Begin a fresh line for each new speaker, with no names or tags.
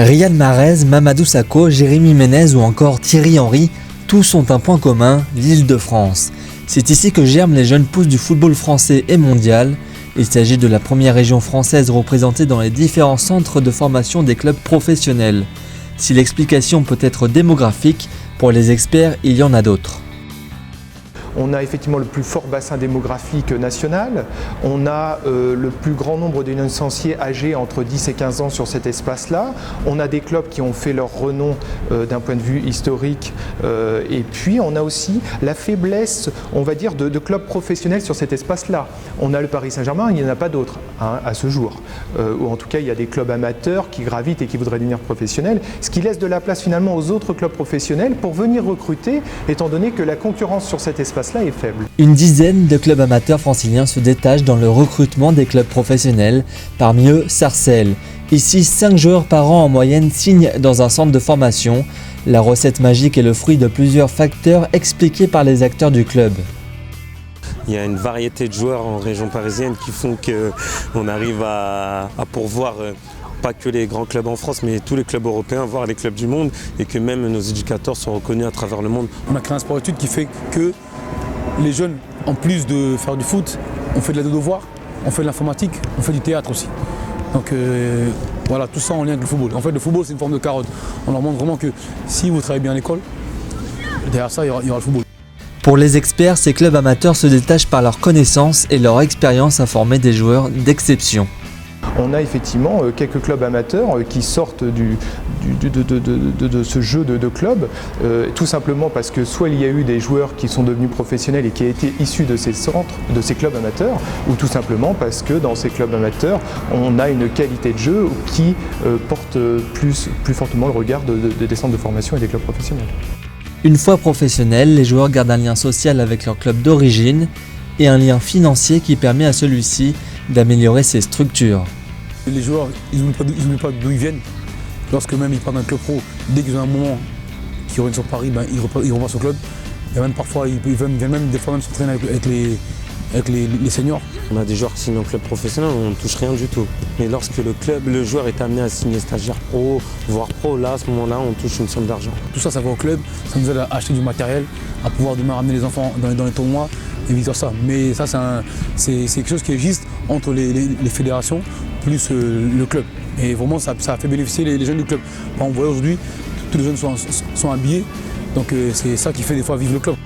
Riyad Mahrez, Mamadou Sakho, Jérémy Ménez ou encore Thierry Henry, tous ont un point commun, l'Île-de-France. C'est ici que germent les jeunes pousses du football français et mondial. Il s'agit de la première région française représentée dans les différents centres de formation des clubs professionnels. Si l'explication peut être démographique, pour les experts, il y en a d'autres.
On a effectivement le plus fort bassin démographique national, on a le plus grand nombre de licenciés âgés entre 10 et 15 ans sur cet espace-là, on a des clubs qui ont fait leur renom d'un point de vue historique, et puis on a aussi la faiblesse, on va dire, de clubs professionnels sur cet espace-là. On a le Paris Saint-Germain, il n'y en a pas d'autres à ce jour, ou en tout cas il y a des clubs amateurs qui gravitent et qui voudraient devenir professionnels, ce qui laisse de la place finalement aux autres clubs professionnels pour venir recruter, étant donné que la concurrence sur cet espace est faible.
Une dizaine de clubs amateurs franciliens se détachent dans le recrutement des clubs professionnels, parmi eux Sarcelles. Ici, 5 joueurs par an en moyenne signent dans un centre de formation. La recette magique est le fruit de plusieurs facteurs expliqués par les acteurs du club.
Il y a une variété de joueurs en région parisienne qui font qu'on arrive à pourvoir pas que les grands clubs en France, mais tous les clubs européens, voire les clubs du monde, et que même nos éducateurs sont reconnus à travers le monde.
On a créé un sport-études qui fait que les jeunes, en plus de faire du foot, on fait de la devoir, on fait de l'informatique, on fait du théâtre aussi. Donc voilà, tout ça en lien avec le football. En fait, le football, c'est une forme de carotte. On leur montre vraiment que si vous travaillez bien à l'école, derrière ça, il y aura le football.
Pour les experts, ces clubs amateurs se détachent par leur connaissance et leur expérience à former des joueurs d'exception.
On a effectivement quelques clubs amateurs qui sortent de ce jeu de club, tout simplement parce que soit il y a eu des joueurs qui sont devenus professionnels et qui ont été issus de ces centres, de ces clubs amateurs, ou tout simplement parce que dans ces clubs amateurs, on a une qualité de jeu qui porte plus fortement le regard des centres de formation et des clubs professionnels.
Une fois professionnels, les joueurs gardent un lien social avec leur club d'origine et un lien financier qui permet à celui-ci d'améliorer ses structures.
Les joueurs, ils n'oublient pas d'où ils viennent. Lorsque même ils partent d'un club pro, dès qu'ils ont un moment qu'ils reviennent sur Paris, ils repassent au club. Et même parfois, ils viennent même des fois même s'entraîner avec les seniors.
On a des joueurs qui signent en club professionnel, on ne touche rien du tout. Mais lorsque le joueur est amené à signer stagiaire pro, voire pro, là, à ce moment-là, on touche une somme d'argent.
Tout ça, ça va au club, ça nous aide à acheter du matériel, à pouvoir demain ramener les enfants dans les tournois et vice-versa. Mais ça, c'est quelque chose qui existe entre les fédérations plus le club. Et vraiment, ça a fait bénéficier les jeunes du club. On voit aujourd'hui, tous les jeunes sont habillés, donc c'est ça qui fait des fois vivre le club.